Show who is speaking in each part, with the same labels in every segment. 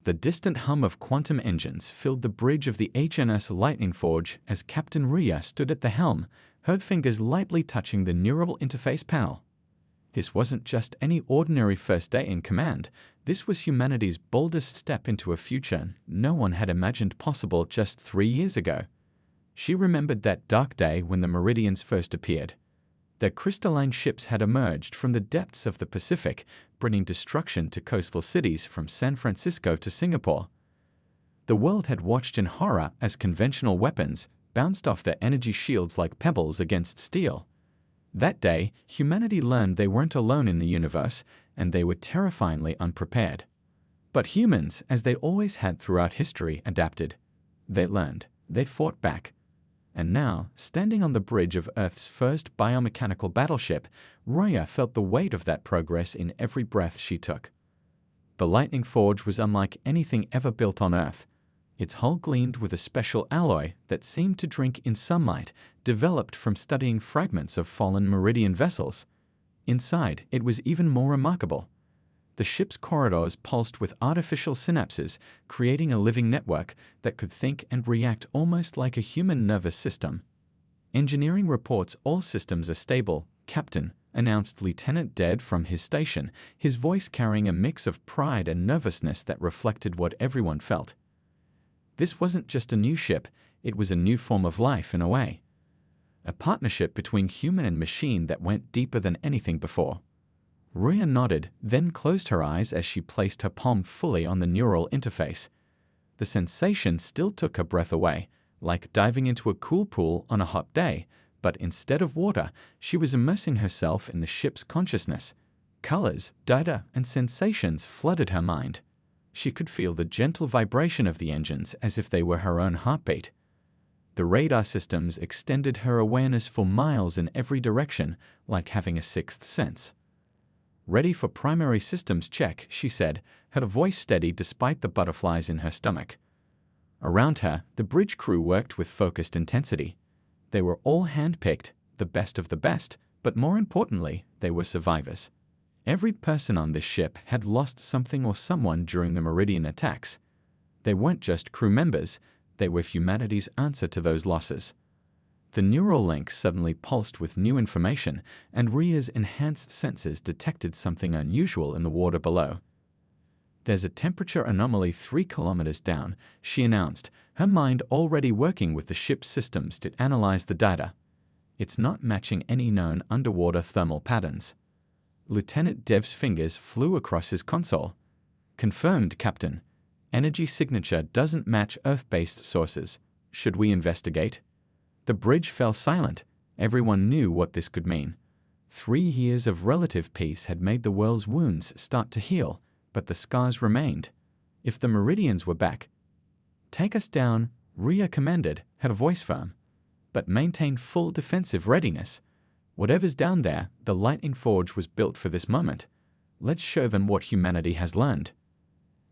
Speaker 1: The distant hum of quantum engines filled the bridge of the HNS Lightning Forge as Captain Rhea stood at the helm, her fingers lightly touching the neural interface panel. This wasn't just any ordinary first day in command. This was humanity's boldest step into a future no one had imagined possible just 3 years ago. She remembered that dark day when the Meridians first appeared. Their crystalline ships had emerged from the depths of the Pacific, bringing destruction to coastal cities from San Francisco to Singapore. The world had watched in horror as conventional weapons bounced off their energy shields like pebbles against steel. That day, humanity learned they weren't alone in the universe, and they were terrifyingly unprepared. But humans, as they always had throughout history, adapted. They learned. They fought back. And now, standing on the bridge of Earth's first biomechanical battleship, Rhea felt the weight of that progress in every breath she took. The Lightning Forge was unlike anything ever built on Earth. Its hull gleamed with a special alloy that seemed to drink in sunlight, developed from studying fragments of fallen Meridian vessels. Inside, it was even more remarkable. The ship's corridors pulsed with artificial synapses, creating a living network that could think and react almost like a human nervous system. Engineering reports all systems are stable, Captain, announced Lieutenant Dead from his station, his voice carrying a mix of pride and nervousness that reflected what everyone felt. This wasn't just a new ship, it was a new form of life in a way. A partnership between human and machine that went deeper than anything before. Rhea nodded, then closed her eyes as she placed her palm fully on the neural interface. The sensation still took her breath away, like diving into a cool pool on a hot day, but instead of water, she was immersing herself in the ship's consciousness. Colors, data, and sensations flooded her mind. She could feel the gentle vibration of the engines as if they were her own heartbeat. The radar systems extended her awareness for miles in every direction, like having a sixth sense. "Ready for primary systems check," she said, her voice steady despite the butterflies in her stomach. Around her, the bridge crew worked with focused intensity. They were all hand-picked, the best of the best, but more importantly, they were survivors. Every person on this ship had lost something or someone during the Meridian attacks. They weren't just crew members, they were humanity's answer to those losses. The neural link suddenly pulsed with new information, and Rhea's enhanced senses detected something unusual in the water below. "There's a temperature anomaly 3 kilometers down," she announced, her mind already working with the ship's systems to analyze the data. "It's not matching any known underwater thermal patterns." Lieutenant Dev's fingers flew across his console. "Confirmed, Captain. Energy signature doesn't match Earth-based sources. Should we investigate?" The bridge fell silent. Everyone knew what this could mean. 3 years of relative peace had made the world's wounds start to heal, but the scars remained. If the Meridians were back, "Take us down," Rhea commanded, her voice firm, "but maintain full defensive readiness. Whatever's down there, the Lightning Forge was built for this moment. Let's show them what humanity has learned."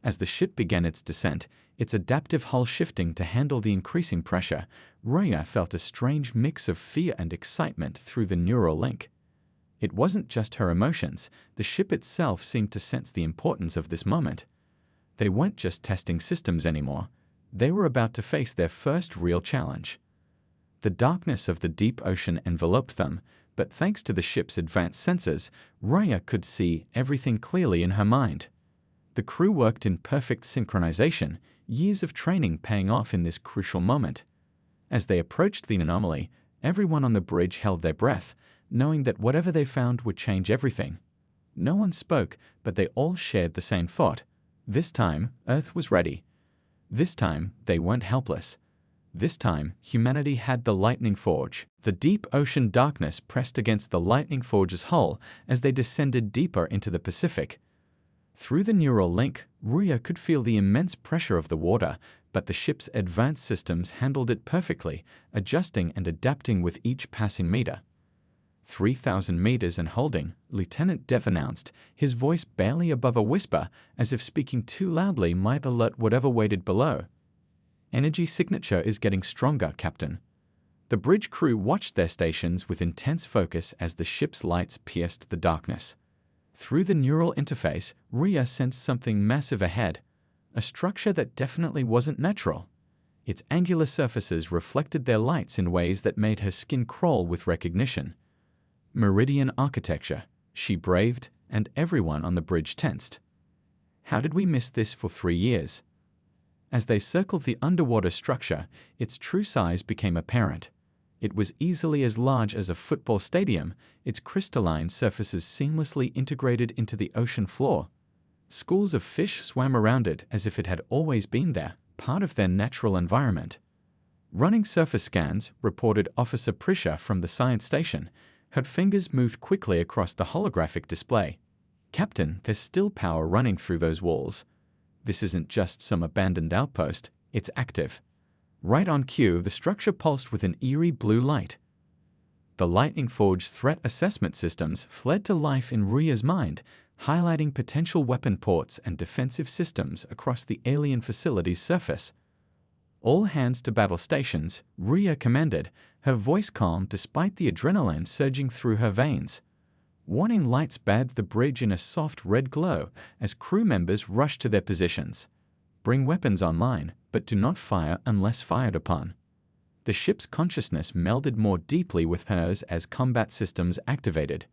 Speaker 1: As the ship began its descent, its adaptive hull shifting to handle the increasing pressure, Rhea felt a strange mix of fear and excitement through the neural link. It wasn't just her emotions, the ship itself seemed to sense the importance of this moment. They weren't just testing systems anymore, they were about to face their first real challenge. The darkness of the deep ocean enveloped them, but thanks to the ship's advanced sensors, Rhea could see everything clearly in her mind. The crew worked in perfect synchronization, years of training paying off in this crucial moment. As they approached the anomaly, everyone on the bridge held their breath, knowing that whatever they found would change everything. No one spoke, but they all shared the same thought. This time, Earth was ready. This time, they weren't helpless. This time, humanity had the Lightning Forge. The deep ocean darkness pressed against the Lightning Forge's hull as they descended deeper into the Pacific. Through the neural link, Rhea could feel the immense pressure of the water, but the ship's advanced systems handled it perfectly, adjusting and adapting with each passing meter. 3,000 meters and holding, Lieutenant Dev announced, his voice barely above a whisper, as if speaking too loudly might alert whatever waited below. "Energy signature is getting stronger, Captain." The bridge crew watched their stations with intense focus as the ship's lights pierced the darkness. Through the neural interface, Rhea sensed something massive ahead. a structure that definitely wasn't natural. Its angular surfaces reflected their lights in ways that made her skin crawl with recognition. Meridian architecture, she braved, and everyone on the bridge tensed. How did we miss this for 3 years? As they circled the underwater structure, its true size became apparent. It was easily as large as a football stadium, its crystalline surfaces seamlessly integrated into the ocean floor. Schools of fish swam around it as if it had always been there, part of their natural environment. Running surface scans, reported Officer Prisha from the science station. Her fingers moved quickly across the holographic display. "Captain, there's still power running through those walls. This isn't just some abandoned outpost, it's active." Right on cue, the structure pulsed with an eerie blue light. The Lightning Forge threat assessment systems fled to life in Ruya's mind, highlighting potential weapon ports and defensive systems across the alien facility's surface. "All hands to battle stations," Ruya commanded, her voice calm despite the adrenaline surging through her veins. Warning lights bathed the bridge in a soft red glow as crew members rushed to their positions. "Bring weapons online, but do not fire unless fired upon." The ship's consciousness melded more deeply with hers as combat systems activated.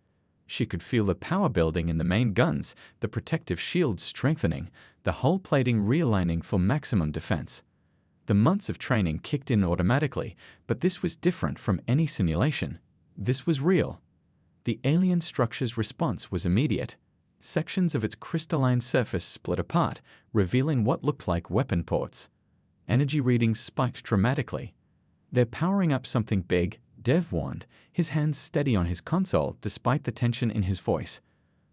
Speaker 1: She could feel the power building in the main guns, the protective shields strengthening, the hull plating realigning for maximum defense. The months of training kicked in automatically, but this was different from any simulation. This was real. The alien structure's response was immediate. Sections of its crystalline surface split apart, revealing what looked like weapon ports. Energy readings spiked dramatically. "They're powering up something big," Dev warned, his hands steady on his console despite the tension in his voice.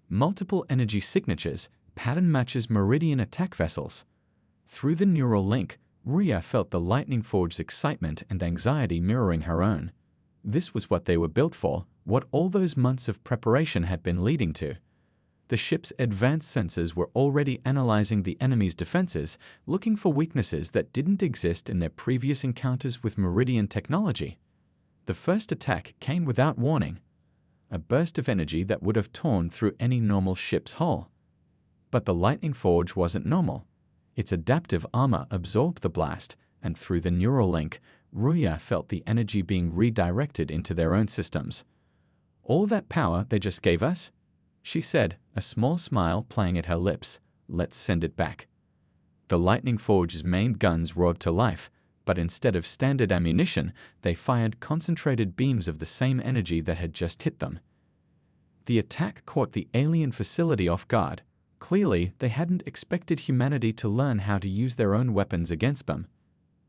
Speaker 1: "Multiple energy signatures, pattern matches Meridian attack vessels." Through the neural link, Ruya felt the Lightning Forge's excitement and anxiety mirroring her own. This was what they were built for, what all those months of preparation had been leading to. The ship's advanced sensors were already analyzing the enemy's defenses, looking for weaknesses that didn't exist in their previous encounters with Meridian technology. The first attack came without warning, a burst of energy that would have torn through any normal ship's hull. But the Lightning Forge wasn't normal. Its adaptive armor absorbed the blast, and through the neural link, Ruya felt the energy being redirected into their own systems. "All that power they just gave us?" she said, a small smile playing at her lips. "Let's send it back." The Lightning Forge's main guns roared to life, but instead of standard ammunition, they fired concentrated beams of the same energy that had just hit them. The attack caught the alien facility off guard. Clearly, they hadn't expected humanity to learn how to use their own weapons against them.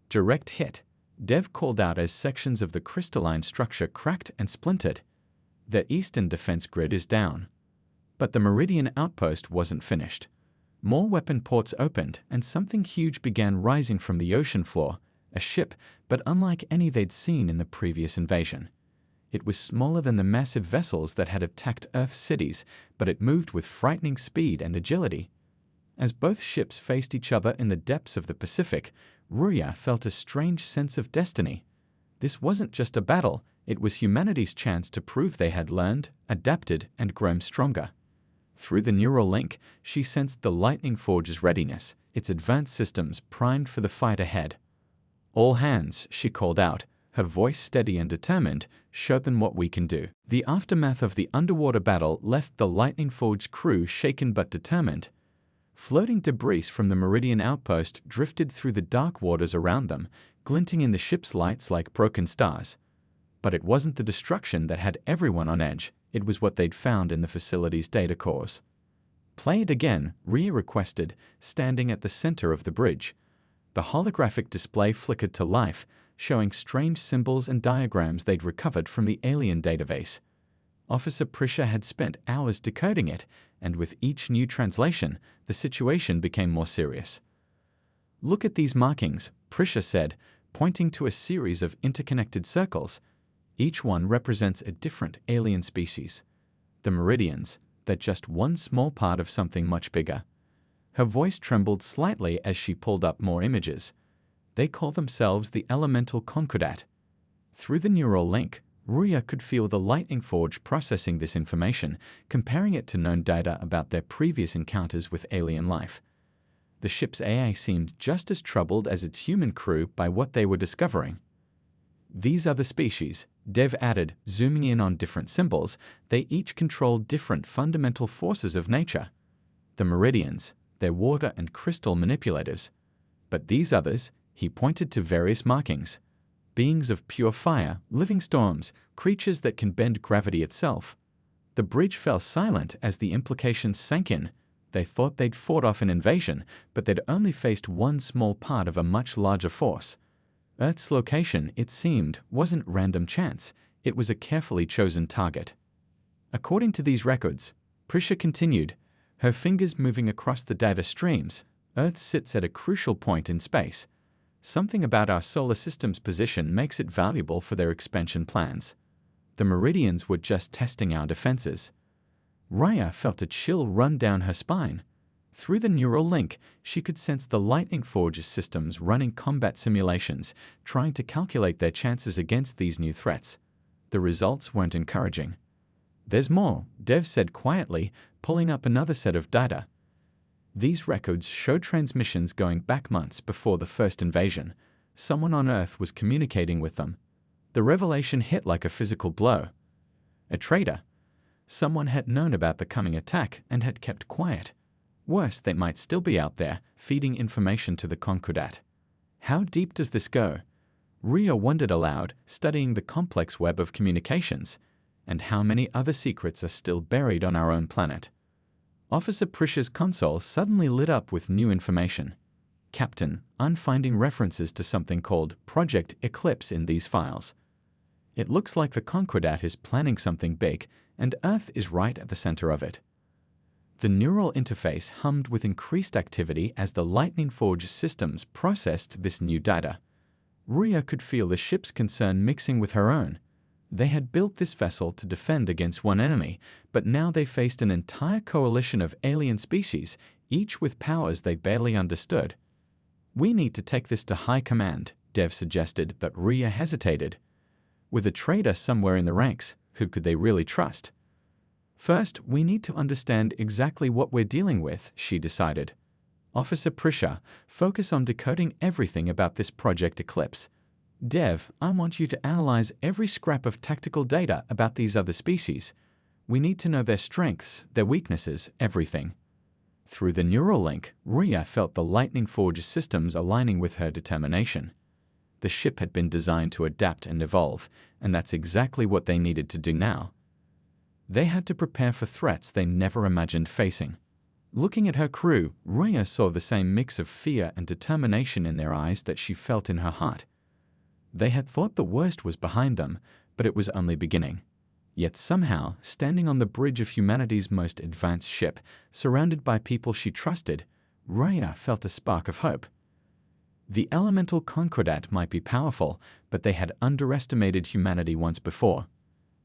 Speaker 1: "Direct hit," Dev called out as sections of the crystalline structure cracked and splintered. "The eastern defense grid is down." But the Meridian outpost wasn't finished. More weapon ports opened, and something huge began rising from the ocean floor, a ship, but unlike any they'd seen in the previous invasion. It was smaller than the massive vessels that had attacked Earth's cities, but it moved with frightening speed and agility. As both ships faced each other in the depths of the Pacific, Ruya felt a strange sense of destiny. This wasn't just a battle, it was humanity's chance to prove they had learned, adapted, and grown stronger. Through the neural link, she sensed the Lightning Forge's readiness, its advanced systems primed for the fight ahead. "All hands," she called out, her voice steady and determined. "Show them what we can do." The aftermath of the underwater battle left the Lightning Forge crew shaken but determined. Floating debris from the Meridian outpost drifted through the dark waters around them, glinting in the ship's lights like broken stars. But it wasn't the destruction that had everyone on edge, it was what they'd found in the facility's data cores. "Play it again," Rhea requested, standing at the center of the bridge. The holographic display flickered to life, showing strange symbols and diagrams they'd recovered from the alien database. Officer Prisha had spent hours decoding it, and with each new translation, the situation became more serious. "Look at these markings," Prisha said, pointing to a series of interconnected circles. Each one represents a different alien species. The Meridians, they're just one small part of something much bigger. Her voice trembled slightly as she pulled up more images. "They call themselves the Elemental Concordat." Through the neural link, Ruya could feel the Lightning Forge processing this information, comparing it to known data about their previous encounters with alien life. The ship's AI seemed just as troubled as its human crew by what they were discovering. These other species, Dev added, zooming in on different symbols, they each controlled different fundamental forces of nature. The Meridians, their water and crystal manipulators. But these others, he pointed to various markings. Beings of pure fire, living storms, creatures that can bend gravity itself. The bridge fell silent as the implications sank in. They thought they'd fought off an invasion, but they'd only faced one small part of a much larger force. Earth's location, it seemed, wasn't random chance. It was a carefully chosen target. According to these records, Prisha continued, her fingers moving across the data streams, Earth sits at a crucial point in space. Something about our solar system's position makes it valuable for their expansion plans. The Meridians were just testing our defenses. Raya felt a chill run down her spine. Through the neural link, she could sense the Lightning Forge systems running combat simulations, trying to calculate their chances against these new threats. The results weren't encouraging. There's more, Dev said quietly, pulling up another set of data. These records show transmissions going back months before the first invasion. Someone on Earth was communicating with them. The revelation hit like a physical blow. A traitor. Someone had known about the coming attack and had kept quiet. Worse, they might still be out there, feeding information to the Concordat. How deep does this go? Ria wondered aloud, studying the complex web of communications. And how many other secrets are still buried on our own planet? Officer Prisha's console suddenly lit up with new information. Captain, I'm finding references to something called Project Eclipse in these files. It looks like the Concordat is planning something big, and Earth is right at the center of it. The neural interface hummed with increased activity as the Lightning Forge systems processed this new data. Ria could feel the ship's concern mixing with her own. They had built this vessel to defend against one enemy, but now they faced an entire coalition of alien species, each with powers they barely understood. We need to take this to High Command, Dev suggested, but Ria hesitated. With a traitor somewhere in the ranks, who could they really trust? First, we need to understand exactly what we're dealing with, she decided. Officer Prisha, focus on decoding everything about this Project Eclipse. Dev, I want you to analyze every scrap of tactical data about these other species. We need to know their strengths, their weaknesses, everything. Through the neural link, Ria felt the Lightning Forge systems aligning with her determination. The ship had been designed to adapt and evolve, and that's exactly what they needed to do now. They had to prepare for threats they never imagined facing. Looking at her crew, Ria saw the same mix of fear and determination in their eyes that she felt in her heart. They had thought the worst was behind them, but it was only beginning. Yet somehow, standing on the bridge of humanity's most advanced ship, surrounded by people she trusted, Ria felt a spark of hope. The elemental Concordat might be powerful, but they had underestimated humanity once before.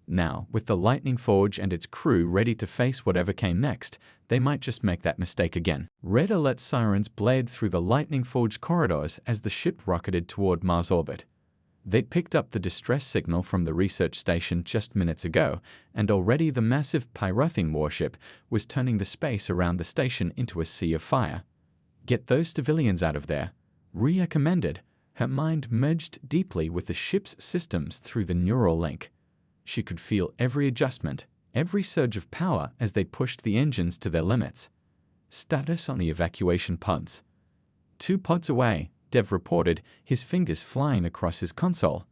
Speaker 1: Now, with the Lightning Forge and its crew ready to face whatever came next, they might just make that mistake again. Red alert sirens blared through the Lightning Forge corridors as the ship rocketed toward Mars orbit. They'd picked up the distress signal from the research station just minutes ago, and already the massive Pyrothene warship was turning the space around the station into a sea of fire. Get those civilians out of there, Ria commended. Her mind merged deeply with the ship's systems through the neural link. She could feel every adjustment, every surge of power as they pushed the engines to their limits. Status on the evacuation pods. 2 pods away, Dev reported, his fingers flying across his console.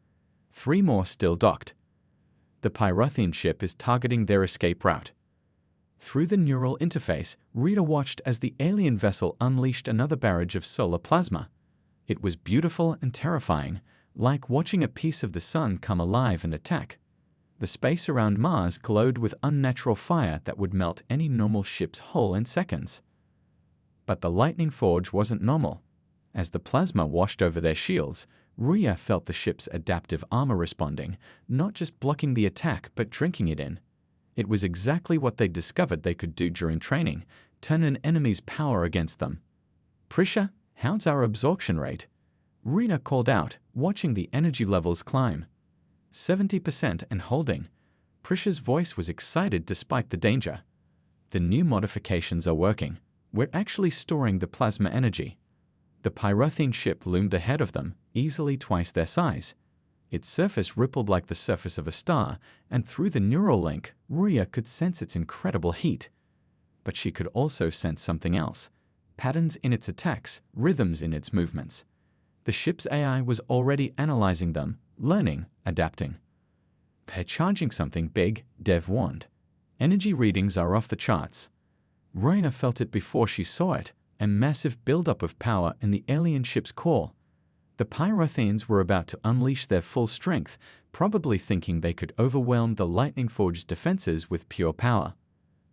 Speaker 1: 3 more still docked. The Pyrothene ship is targeting their escape route. Through the neural interface, Rita watched as the alien vessel unleashed another barrage of solar plasma. It was beautiful and terrifying, like watching a piece of the sun come alive and attack. The space around Mars glowed with unnatural fire that would melt any normal ship's hull in seconds. But the Lightning Forge wasn't normal. As the plasma washed over their shields, Ria felt the ship's adaptive armor responding, not just blocking the attack but drinking it in. It was exactly what they'd discovered they could do during training, turn an enemy's power against them. Prisha, how's our absorption rate? Rita called out, watching the energy levels climb. 70% and holding. Prisha's voice was excited despite the danger. The new modifications are working. We're actually storing the plasma energy. The Pyrothene ship loomed ahead of them, easily twice their size. Its surface rippled like the surface of a star, and through the neural link, Rhea could sense its incredible heat. But she could also sense something else: patterns in its attacks, rhythms in its movements. The ship's AI was already analyzing them, learning, adapting. "They're charging something big," Dev warned. "Energy readings are off the charts." Rhea felt it before she saw it, a massive buildup of power in the alien ship's core. The Pyrothenes were about to unleash their full strength, probably thinking they could overwhelm the Lightning Forge's defenses with pure power.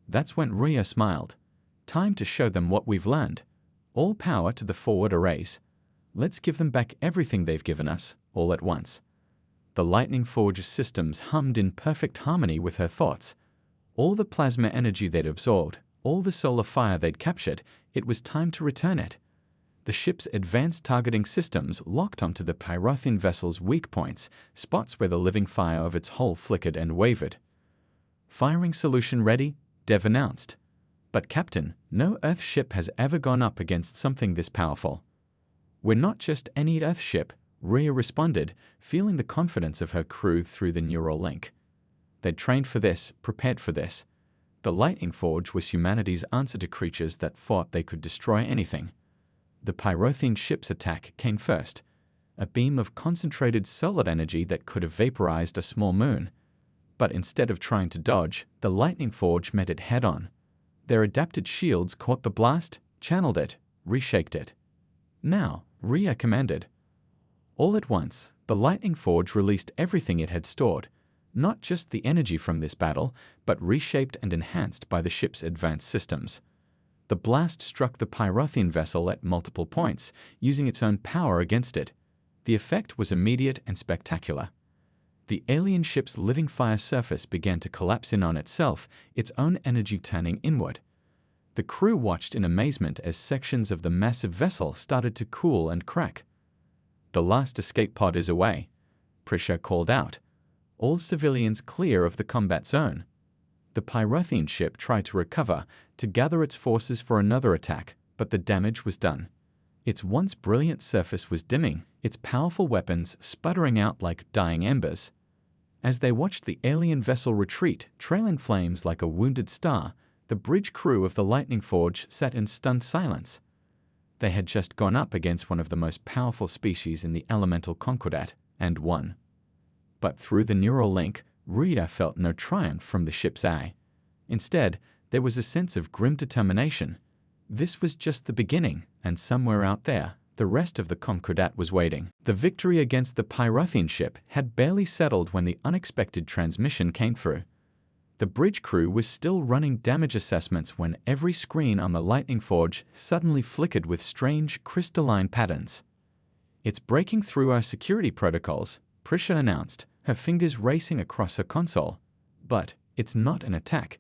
Speaker 1: That's when Rhea smiled. "Time to show them what we've learned. All power to the forward arrays. Let's give them back everything they've given us, all at once." The Lightning Forge's systems hummed in perfect harmony with her thoughts. All the plasma energy they'd absorbed, all the solar fire they'd captured, it was time to return it. The ship's advanced targeting systems locked onto the Pyrothene vessel's weak points, spots where the living fire of its hull flickered and wavered. "Firing solution ready," Dev announced. "But Captain, no Earth ship has ever gone up against something this powerful." "We're not just any Earth ship," Rhea responded, feeling the confidence of her crew through the neural link. They'd trained for this, prepared for this. The Lightning Forge was humanity's answer to creatures that thought they could destroy anything. The Pyrothene ship's attack came first, a beam of concentrated solid energy that could have vaporized a small moon. But instead of trying to dodge, the Lightning Forge met it head-on. Their adapted shields caught the blast, channeled it, reshaped it. "Now," Rhea commanded. All at once, the Lightning Forge released everything it had stored, not just the energy from this battle, but reshaped and enhanced by the ship's advanced systems. The blast struck the Pyrothene vessel at multiple points, using its own power against it. The effect was immediate and spectacular. The alien ship's living fire surface began to collapse in on itself, its own energy turning inward. The crew watched in amazement as sections of the massive vessel started to cool and crack. "The last escape pod is away," Prisha called out. "All civilians clear of the combat zone." The Pyrothene ship tried to recover, to gather its forces for another attack, but the damage was done. Its once brilliant surface was dimming, its powerful weapons sputtering out like dying embers. As they watched the alien vessel retreat, trailing flames like a wounded star, the bridge crew of the Lightning Forge sat in stunned silence. They had just gone up against one of the most powerful species in the elemental Concordat, and won. But through the neural link, Rhea felt no triumph from the ship's eye. Instead, there was a sense of grim determination. This was just the beginning, and somewhere out there, the rest of the Concordat was waiting. The victory against the Pyrothene ship had barely settled when the unexpected transmission came through. The bridge crew was still running damage assessments when every screen on the Lightning Forge suddenly flickered with strange, crystalline patterns. "It's breaking through our security protocols," Prisha announced, her fingers racing across her console. "But it's not an attack.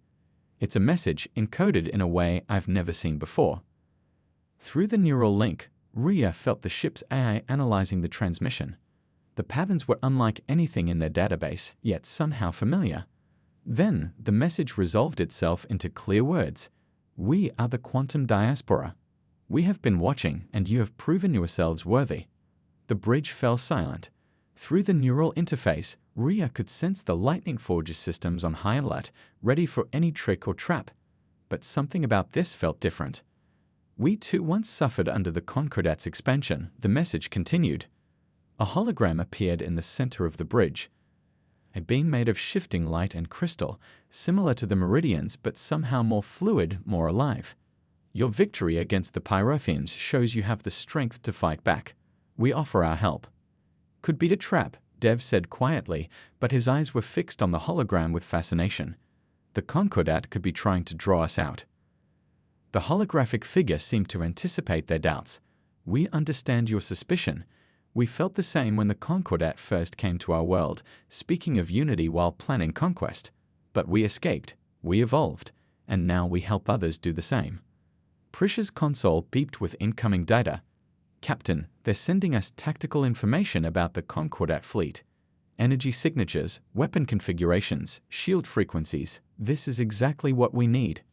Speaker 1: It's a message encoded in a way I've never seen before." Through the neural link, Rhea felt the ship's AI analyzing the transmission. The patterns were unlike anything in their database, yet somehow familiar. Then, the message resolved itself into clear words. "We are the quantum diaspora. We have been watching, and you have proven yourselves worthy." The bridge fell silent. Through the neural interface, Rhea could sense the Lightning Forge's systems on high alert, ready for any trick or trap. But something about this felt different. "We too once suffered under the Concordat's expansion," the message continued. A hologram appeared in the center of the bridge. A beam made of shifting light and crystal, similar to the Meridians but somehow more fluid, more alive. "Your victory against the Pyrothenes shows you have the strength to fight back. We offer our help." "Could be a trap," Dev said quietly, but his eyes were fixed on the hologram with fascination. "The Concordat could be trying to draw us out." The holographic figure seemed to anticipate their doubts. "We understand your suspicion. We felt the same when the Concordat first came to our world, speaking of unity while planning conquest. But we escaped, we evolved, and now we help others do the same." Prisha's console beeped with incoming data. "Captain, they're sending us tactical information about the Concordat fleet. Energy signatures, weapon configurations, shield frequencies. This is exactly what we need."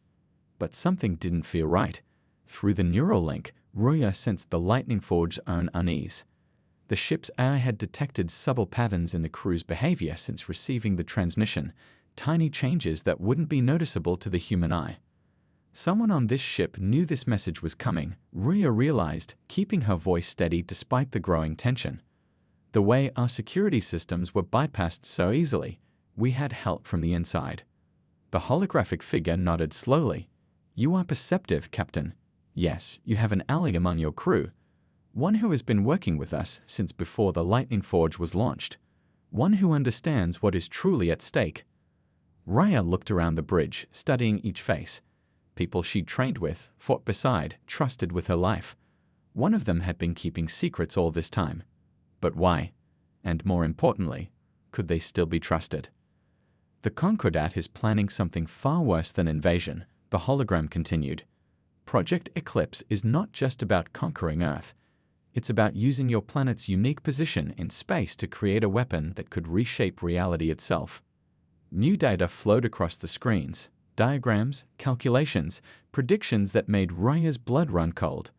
Speaker 1: But something didn't feel right. Through the neural link, Ruya sensed the Lightning Forge's own unease. The ship's AI had detected subtle patterns in the crew's behavior since receiving the transmission, tiny changes that wouldn't be noticeable to the human eye. Someone on this ship knew this message was coming, Ruya realized, keeping her voice steady despite the growing tension. The way our security systems were bypassed so easily, we had help from the inside. The holographic figure nodded slowly. You are perceptive, Captain. Yes, you have an ally among your crew. One who has been working with us since before the Lightning Forge was launched. One who understands what is truly at stake. Raya looked around the bridge, studying each face. People she'd trained with, fought beside, trusted with her life. One of them had been keeping secrets all this time. But why? And more importantly, could they still be trusted? The Concordat is planning something far worse than invasion, the hologram continued. Project Eclipse is not just about conquering Earth. It's about using your planet's unique position in space to create a weapon that could reshape reality itself. New data flowed across the screens, diagrams, calculations, predictions that made Raya's blood run cold.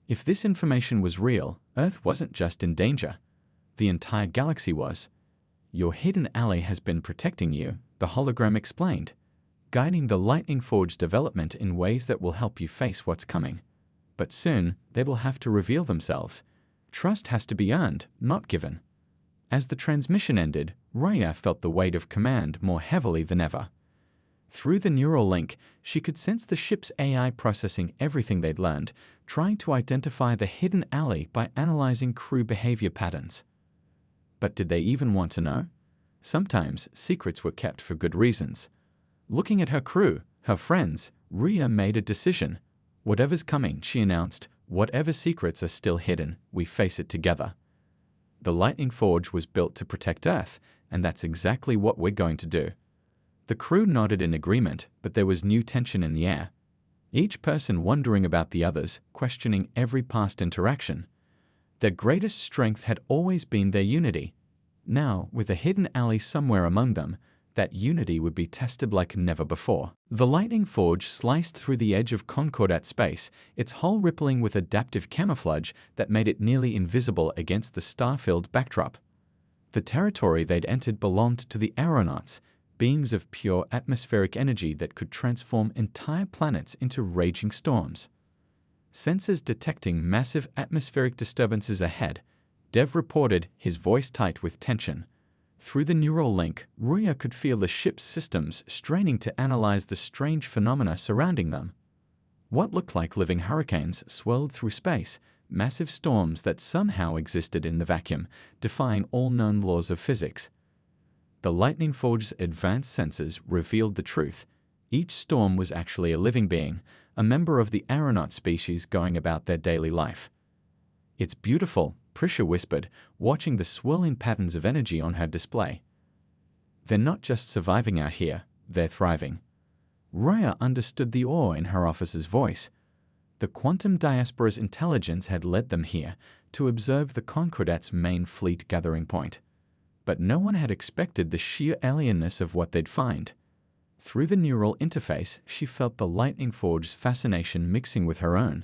Speaker 1: If this information was real, Earth wasn't just in danger. The entire galaxy was. Your hidden ally has been protecting you, the hologram explained, guiding the Lightning Forge development in ways that will help you face what's coming. But soon, they will have to reveal themselves. Trust has to be earned, not given. As the transmission ended, Raya felt the weight of command more heavily than ever. Through the neural link, she could sense the ship's AI processing everything they'd learned, trying to identify the hidden ally by analyzing crew behavior patterns. But did they even want to know? Sometimes secrets were kept for good reasons. Looking at her crew, her friends, Rhea made a decision. Whatever's coming, she announced, whatever secrets are still hidden, we face it together. The Lightning Forge was built to protect Earth, and that's exactly what we're going to do. The crew nodded in agreement, but there was new tension in the air. Each person wondering about the others, questioning every past interaction. Their greatest strength had always been their unity. Now, with a hidden ally somewhere among them, that unity would be tested like never before. The Lightning Forge sliced through the edge of Concordat space, its hull rippling with adaptive camouflage that made it nearly invisible against the star-filled backdrop. The territory they'd entered belonged to the Aeronauts, beings of pure atmospheric energy that could transform entire planets into raging storms. Sensors detecting massive atmospheric disturbances ahead, Dev reported, his voice tight with tension. Through the neural link, Ruya could feel the ship's systems straining to analyze the strange phenomena surrounding them. What looked like living hurricanes swirled through space, massive storms that somehow existed in the vacuum, defying all known laws of physics. The Lightning Forge's advanced sensors revealed the truth. Each storm was actually a living being, a member of the Aeronaut species going about their daily life. It's beautiful, Prisha whispered, watching the swirling patterns of energy on her display. They're not just surviving out here, they're thriving. Raya understood the awe in her officer's voice. The quantum diaspora's intelligence had led them here to observe the Concordat's main fleet gathering point. But no one had expected the sheer alienness of what they'd find. Through the neural interface, she felt the Lightning Forge's fascination mixing with her own.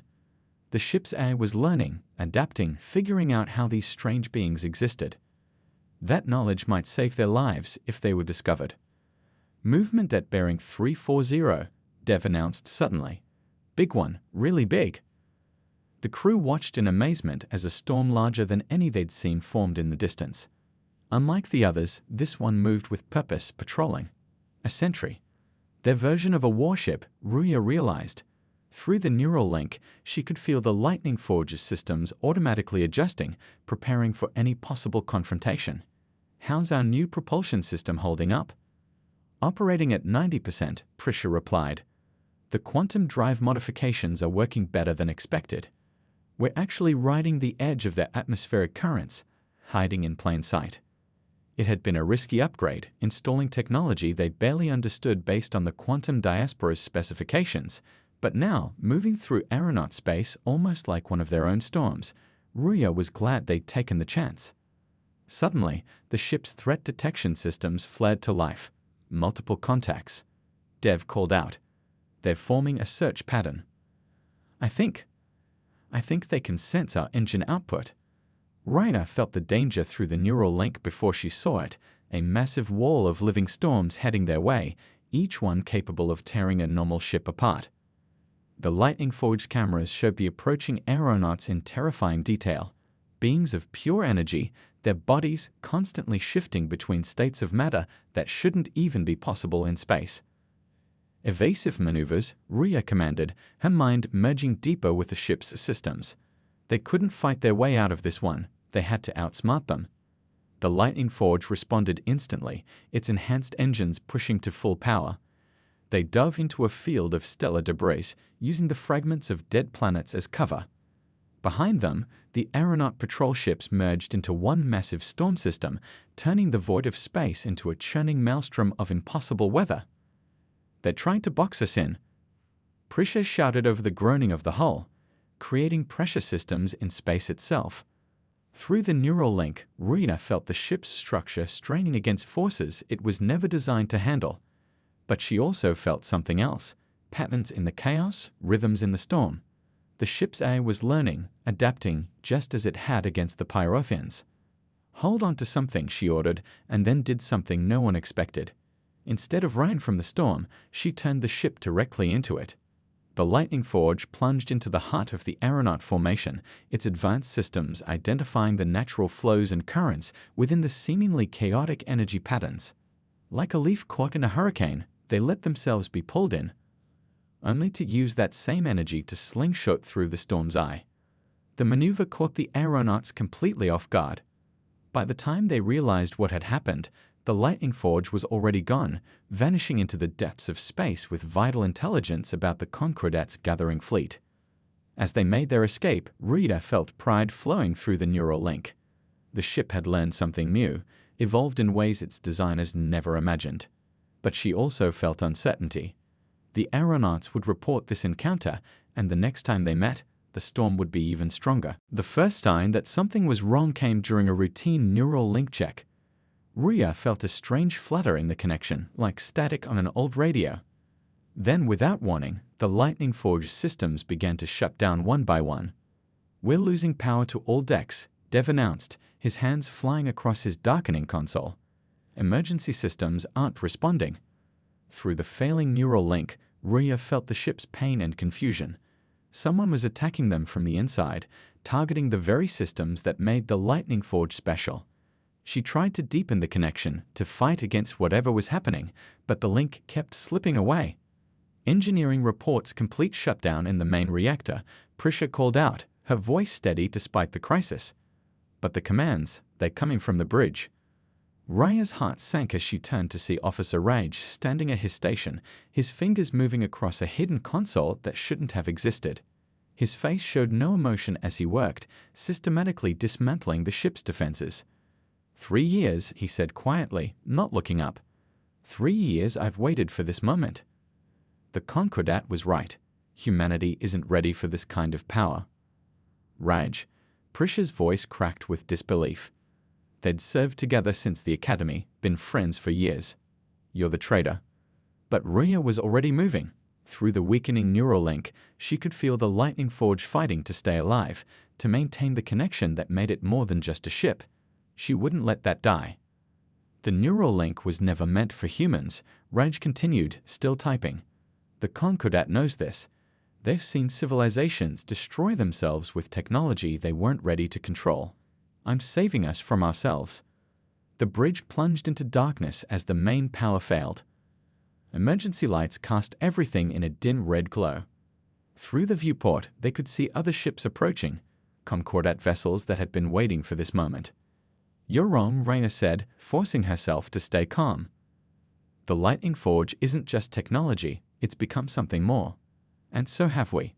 Speaker 1: The ship's AI was learning, adapting, figuring out how these strange beings existed. That knowledge might save their lives if they were discovered. Movement at bearing 340, Dev announced suddenly. Big one, really big. The crew watched in amazement as a storm larger than any they'd seen formed in the distance. Unlike the others, this one moved with purpose, patrolling. A sentry. Their version of a warship, Ruya realized. Through the neural link, she could feel the Lightning Forge's systems automatically adjusting, preparing for any possible confrontation. How's our new propulsion system holding up? Operating at 90%, Prisha replied. The quantum drive modifications are working better than expected. We're actually riding the edge of their atmospheric currents, hiding in plain sight. It had been a risky upgrade, installing technology they barely understood based on the quantum diaspora's specifications, but now, moving through Aeronaut space almost like one of their own storms, Ruya was glad they'd taken the chance. Suddenly, the ship's threat detection systems flared to life. Multiple contacts. Dev called out. They're forming a search pattern. I think they can sense our engine output. Raina felt the danger through the neural link before she saw it, a massive wall of living storms heading their way, each one capable of tearing a normal ship apart. The lightning-forged cameras showed the approaching aeronauts in terrifying detail. Beings of pure energy, their bodies constantly shifting between states of matter that shouldn't even be possible in space. Evasive maneuvers, Rhea commanded, her mind merging deeper with the ship's systems. They couldn't fight their way out of this one, they had to outsmart them. The Lightning Forge responded instantly, its enhanced engines pushing to full power. They dove into a field of stellar debris, using the fragments of dead planets as cover. Behind them, the Aeronaut patrol ships merged into one massive storm system, turning the void of space into a churning maelstrom of impossible weather. "They're trying to box us in," Prisha shouted over the groaning of the hull, creating pressure systems in space itself. Through the neural link, Rhea felt the ship's structure straining against forces it was never designed to handle. But she also felt something else, patterns in the chaos, rhythms in the storm. The ship's AI was learning, adapting, just as it had against the Pyrothians. "Hold on to something," she ordered, and then did something no one expected. Instead of running from the storm, she turned the ship directly into it. The Lightning Forge plunged into the heart of the Aeronaut formation, its advanced systems identifying the natural flows and currents within the seemingly chaotic energy patterns. Like a leaf caught in a hurricane, they let themselves be pulled in, only to use that same energy to slingshot through the storm's eye. The maneuver caught the aeronauts completely off guard. By the time they realized what had happened, the Lightning Forge was already gone, vanishing into the depths of space with vital intelligence about the Concordat's gathering fleet. As they made their escape, Rita felt pride flowing through the neural link. The ship had learned something new, evolved in ways its designers never imagined. But she also felt uncertainty. The aeronauts would report this encounter, and the next time they met, the storm would be even stronger. The first sign that something was wrong came during a routine neural link check. Rhea felt a strange flutter in the connection, like static on an old radio. Then, without warning, the Lightning Forge systems began to shut down one by one. "We're losing power to all decks," Dev announced, his hands flying across his darkening console. "Emergency systems aren't responding." Through the failing neural link, Rhea felt the ship's pain and confusion. Someone was attacking them from the inside, targeting the very systems that made the Lightning Forge special. She tried to deepen the connection, to fight against whatever was happening, but the link kept slipping away. "Engineering reports complete shutdown in the main reactor," Prisha called out, her voice steady despite the crisis. "But the commands, they're coming from the bridge." Raya's heart sank as she turned to see Officer Rage standing at his station, his fingers moving across a hidden console that shouldn't have existed. His face showed no emotion as he worked, systematically dismantling the ship's defenses. 3 years, he said quietly, not looking up. 3 years I've waited for this moment. The Concordat was right. Humanity isn't ready for this kind of power. Raj. Prisha's voice cracked with disbelief. They'd served together since the academy, been friends for years. "You're the traitor." But Rhea was already moving. Through the weakening neural link, she could feel the Lightning Forge fighting to stay alive, to maintain the connection that made it more than just a ship. She wouldn't let that die. "The neural link was never meant for humans," Raj continued, still typing. "The Concordat knows this. They've seen civilizations destroy themselves with technology they weren't ready to control. I'm saving us from ourselves." The bridge plunged into darkness as the main power failed. Emergency lights cast everything in a dim red glow. Through the viewport, they could see other ships approaching, Concordat vessels that had been waiting for this moment. "You're wrong," Raina said, forcing herself to stay calm. "The Lightning Forge isn't just technology, it's become something more. And so have we."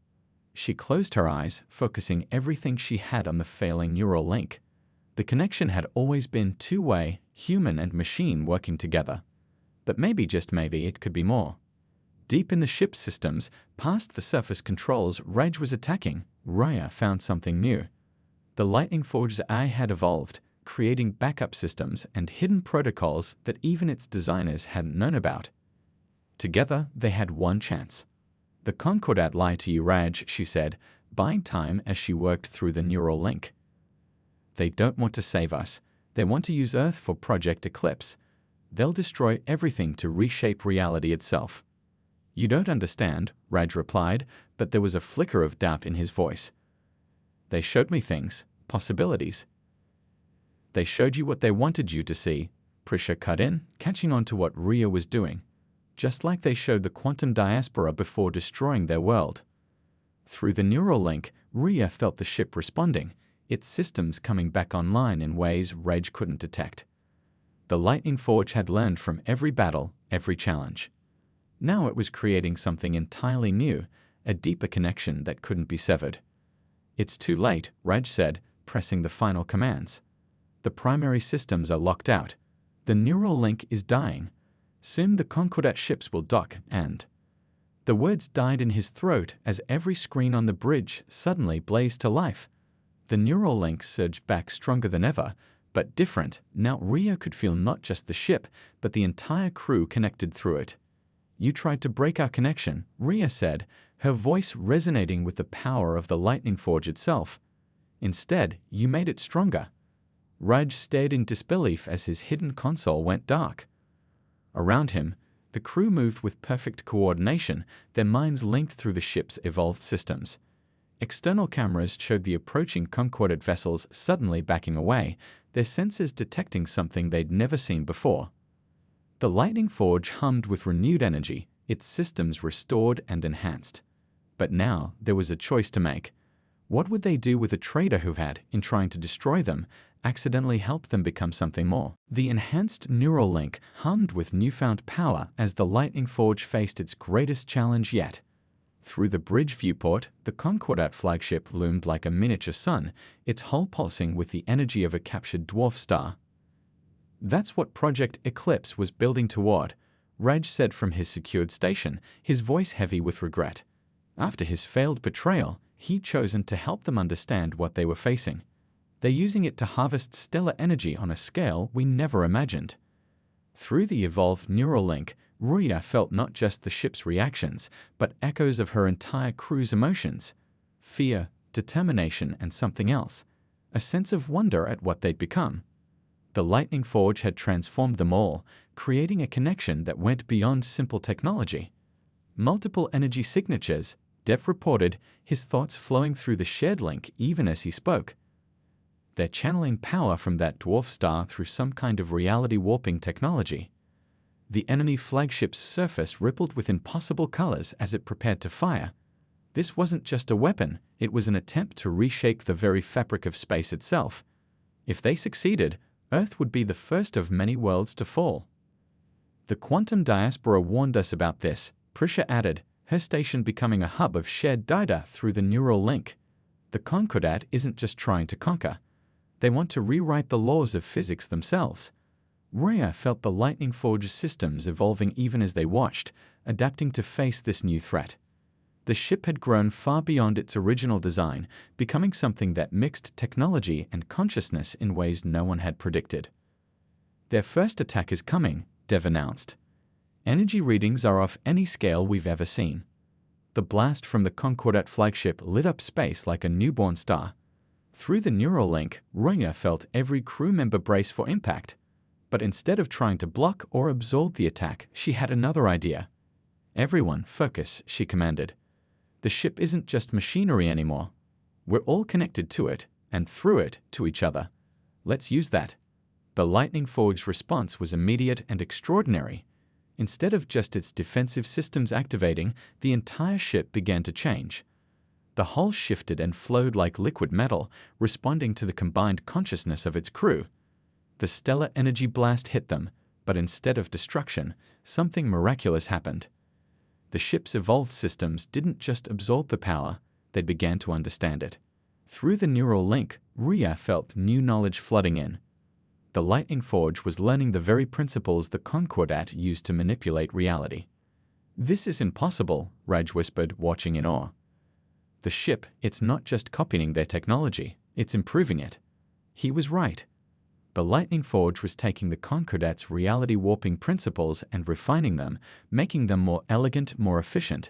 Speaker 1: She closed her eyes, focusing everything she had on the failing neural link. The connection had always been two-way, human and machine working together. But maybe, just maybe, it could be more. Deep in the ship's systems, past the surface controls Raj was attacking, Raya found something new. The Lightning Forge's AI had evolved, creating backup systems and hidden protocols that even its designers hadn't known about. Together, they had one chance. "The Concordat lied to you, Raj," she said, buying time as she worked through the neural link. "They don't want to save us. They want to use Earth for Project Eclipse. They'll destroy everything to reshape reality itself." "You don't understand," Raj replied, but there was a flicker of doubt in his voice. "They showed me things, possibilities." "They showed you what they wanted you to see," Prisha cut in, catching on to what Rhea was doing. "Just like they showed the quantum diaspora before destroying their world." Through the neural link, Rhea felt the ship responding, its systems coming back online in ways Reg couldn't detect. The Lightning Forge had learned from every battle, every challenge. Now it was creating something entirely new, a deeper connection that couldn't be severed. "It's too late," Raj said, pressing the final commands. "The primary systems are locked out. The neural link is dying. Soon the Concordat ships will dock and—" The words died in his throat as every screen on the bridge suddenly blazed to life. The neural link surged back stronger than ever, but different. Now Rhea could feel not just the ship, but the entire crew connected through it. "You tried to break our connection," Rhea said, her voice resonating with the power of the Lightning Forge itself. "Instead, you made it stronger." Raj stared in disbelief as his hidden console went dark. Around him, the crew moved with perfect coordination, their minds linked through the ship's evolved systems. External cameras showed the approaching Concordat vessels suddenly backing away, their sensors detecting something they'd never seen before. The Lightning Forge hummed with renewed energy, its systems restored and enhanced. But now there was a choice to make. What would they do with a traitor who had, in trying to destroy them, accidentally helped them become something more? The enhanced neural link hummed with newfound power as the Lightning Forge faced its greatest challenge yet. Through the bridge viewport, the Concordat flagship loomed like a miniature sun, its hull pulsing with the energy of a captured dwarf star. "That's what Project Eclipse was building toward," Raj said from his secured station, his voice heavy with regret. After his failed betrayal, he'd chosen to help them understand what they were facing. They're using it to harvest stellar energy on a scale we never imagined. Through the evolved neural link, Rhea felt not just the ship's reactions, but echoes of her entire crew's emotions. Fear, determination, and something else. A sense of wonder at what they'd become. The Lightning Forge had transformed them all, creating a connection that went beyond simple technology. Multiple energy signatures, Dev reported, his thoughts flowing through the shared link even as he spoke. They're channeling power from that dwarf star through some kind of reality warping technology. The enemy flagship's surface rippled with impossible colors as it prepared to fire. This wasn't just a weapon, it was an attempt to reshape the very fabric of space itself. If they succeeded, Earth would be the first of many worlds to fall. "The quantum diaspora warned us about this," Prisha added, her station becoming a hub of shared data through the neural link. "The Concordat isn't just trying to conquer. They want to rewrite the laws of physics themselves." Rhea felt the Lightning Forge's systems evolving even as they watched, adapting to face this new threat. The ship had grown far beyond its original design, becoming something that mixed technology and consciousness in ways no one had predicted. "Their first attack is coming," Dev announced. "Energy readings are off any scale we've ever seen." The blast from the Concordat flagship lit up space like a newborn star. Through the neural link, Rhea felt every crew member brace for impact. But instead of trying to block or absorb the attack, she had another idea. "Everyone, focus," she commanded. "The ship isn't just machinery anymore. We're all connected to it, and through it, to each other. Let's use that." The Lightning Forge's response was immediate and extraordinary. Instead of just its defensive systems activating, the entire ship began to change. The hull shifted and flowed like liquid metal, responding to the combined consciousness of its crew. The stellar energy blast hit them, but instead of destruction, something miraculous happened. The ship's evolved systems didn't just absorb the power, they began to understand it. Through the neural link, Rhea felt new knowledge flooding in. The Lightning Forge was learning the very principles the Concordat used to manipulate reality. "This is impossible," Raj whispered, watching in awe. "The ship, it's not just copying their technology, it's improving it." He was right. The Lightning Forge was taking the Concordat's reality warping principles and refining them, making them more elegant, more efficient.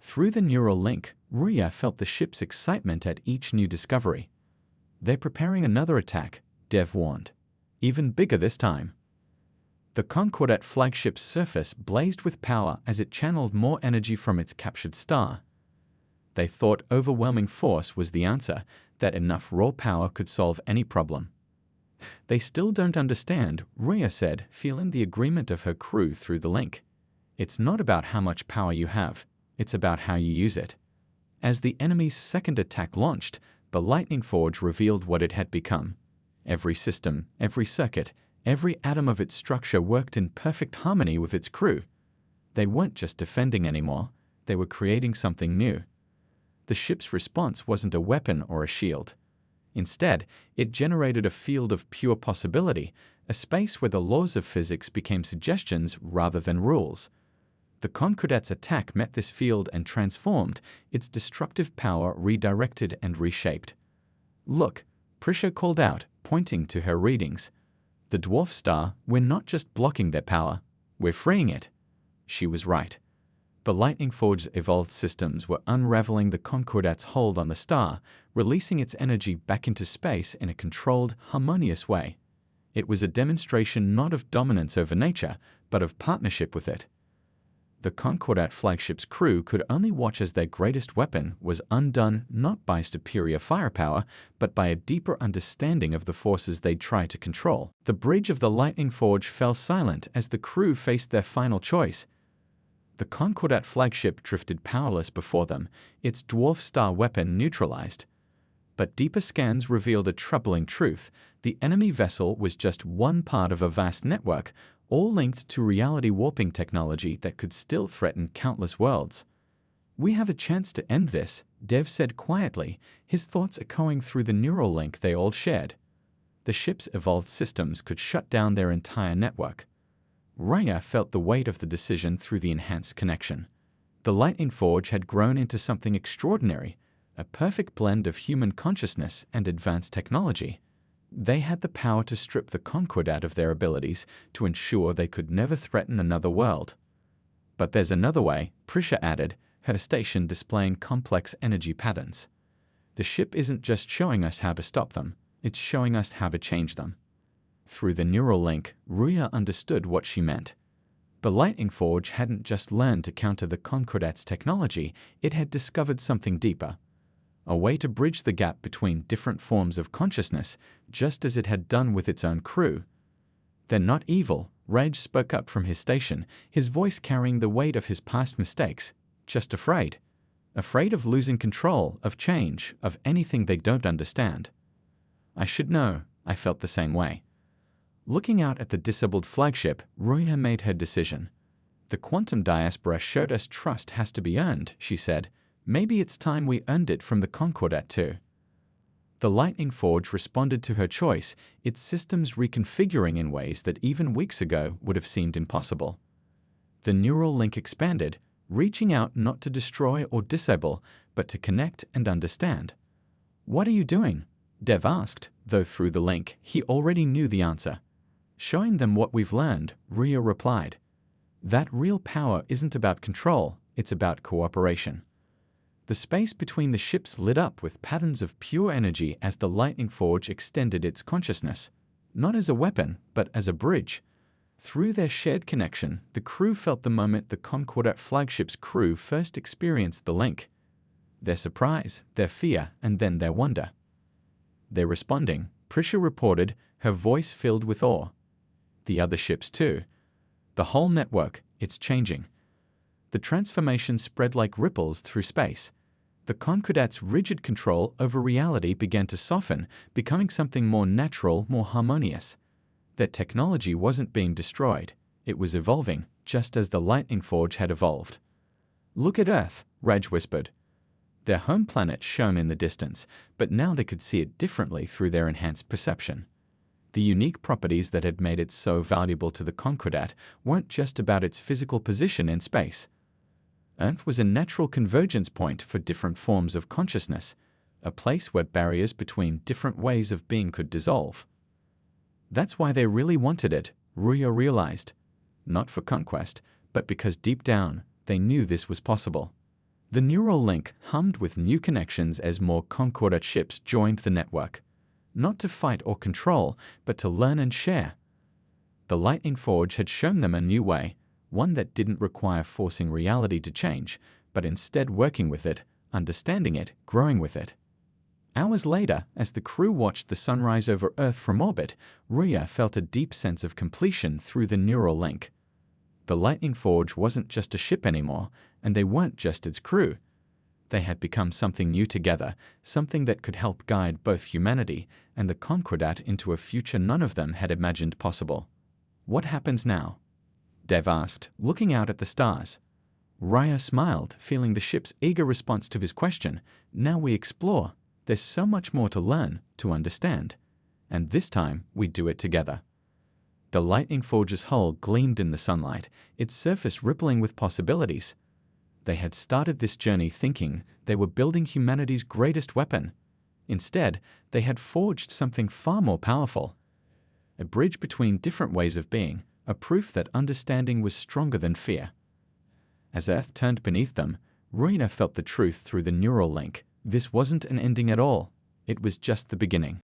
Speaker 1: Through the neural link, Ruya felt the ship's excitement at each new discovery. "They're preparing another attack," Dev warned. "Even bigger this time." The Concordat flagship's surface blazed with power as it channeled more energy from its captured star. They thought overwhelming force was the answer, that enough raw power could solve any problem. "They still don't understand," Ruya said, feeling the agreement of her crew through the link. "It's not about how much power you have, it's about how you use it." As the enemy's second attack launched, the Lightning Forge revealed what it had become. Every system, every circuit, every atom of its structure worked in perfect harmony with its crew. They weren't just defending anymore, they were creating something new. The ship's response wasn't a weapon or a shield. Instead, it generated a field of pure possibility, a space where the laws of physics became suggestions rather than rules. The Concordat's attack met this field and transformed, its destructive power redirected and reshaped. "Look," Prisha called out, pointing to her readings. "The dwarf star, we're not just blocking their power, we're freeing it." She was right. The Lightning Forge's evolved systems were unraveling the Concordat's hold on the star, releasing its energy back into space in a controlled, harmonious way. It was a demonstration not of dominance over nature, but of partnership with it. The Concordat flagship's crew could only watch as their greatest weapon was undone not by superior firepower, but by a deeper understanding of the forces they'd try to control. The bridge of the Lightning Forge fell silent as the crew faced their final choice. The Concordat flagship drifted powerless before them, its dwarf star weapon neutralized. But deeper scans revealed a troubling truth. The enemy vessel was just one part of a vast network, all linked to reality warping technology that could still threaten countless worlds. "We have a chance to end this," Dev said quietly, his thoughts echoing through the neural link they all shared. The ship's evolved systems could shut down their entire network. Raya felt the weight of the decision through the enhanced connection. The Lightning Forge had grown into something extraordinary, a perfect blend of human consciousness and advanced technology. They had the power to strip the Concordat of their abilities to ensure they could never threaten another world. "But there's another way," Prisha added, her station displaying complex energy patterns. "The ship isn't just showing us how to stop them, it's showing us how to change them." Through the neural link, Ruya understood what she meant. The Lightning Forge hadn't just learned to counter the Concordat's technology, it had discovered something deeper. A way to bridge the gap between different forms of consciousness, just as it had done with its own crew. "They're not evil," Raj spoke up from his station, his voice carrying the weight of his past mistakes. "Just afraid. Afraid of losing control, of change, of anything they don't understand." "I should know," I felt the same way. Looking out at the disabled flagship, Ruya made her decision. "The quantum diaspora showed us trust has to be earned," she said. "Maybe it's time we earned it from the Concordat too." The Lightning Forge responded to her choice, its systems reconfiguring in ways that even weeks ago would have seemed impossible. The neural link expanded, reaching out not to destroy or disable, but to connect and understand. "What are you doing?" Dev asked, though through the link he already knew the answer. "Showing them what we've learned," Ruya replied. "That real power isn't about control, it's about cooperation." The space between the ships lit up with patterns of pure energy as the Lightning Forge extended its consciousness, not as a weapon, but as a bridge. Through their shared connection, the crew felt the moment the Concordat flagship's crew first experienced the link. Their surprise, their fear, and then their wonder. "They're responding," Prisha reported, her voice filled with awe. "The other ships too. The whole network, it's changing." The transformation spread like ripples through space. The Concordat's rigid control over reality began to soften, becoming something more natural, more harmonious. Their technology wasn't being destroyed. It was evolving, just as the Lightning Forge had evolved. "Look at Earth," Raj whispered. Their home planet shone in the distance, but now they could see it differently through their enhanced perception. The unique properties that had made it so valuable to the Concordat weren't just about its physical position in space. Earth was a natural convergence point for different forms of consciousness, a place where barriers between different ways of being could dissolve. That's why they really wanted it, Ruya realized. Not for conquest, but because deep down, they knew this was possible. The neural link hummed with new connections as more Concordat ships joined the network, not to fight or control, but to learn and share. The Lightning Forge had shown them a new way, one that didn't require forcing reality to change, but instead working with it, understanding it, growing with it. Hours later, as the crew watched the sunrise over Earth from orbit, Rhea felt a deep sense of completion through the neural link. The Lightning Forge wasn't just a ship anymore, and they weren't just its crew. They had become something new together, something that could help guide both humanity and the Concordat into a future none of them had imagined possible. What happens now? Dev asked, looking out at the stars. Rhea smiled, feeling the ship's eager response to his question. Now we explore. There's so much more to learn, to understand. And this time, we do it together. The Lightning Forge's hull gleamed in the sunlight, its surface rippling with possibilities. They had started this journey thinking they were building humanity's greatest weapon. Instead, they had forged something far more powerful. A bridge between different ways of being, a proof that understanding was stronger than fear. As Earth turned beneath them, Rhea felt the truth through the neural link. This wasn't an ending at all. It was just the beginning.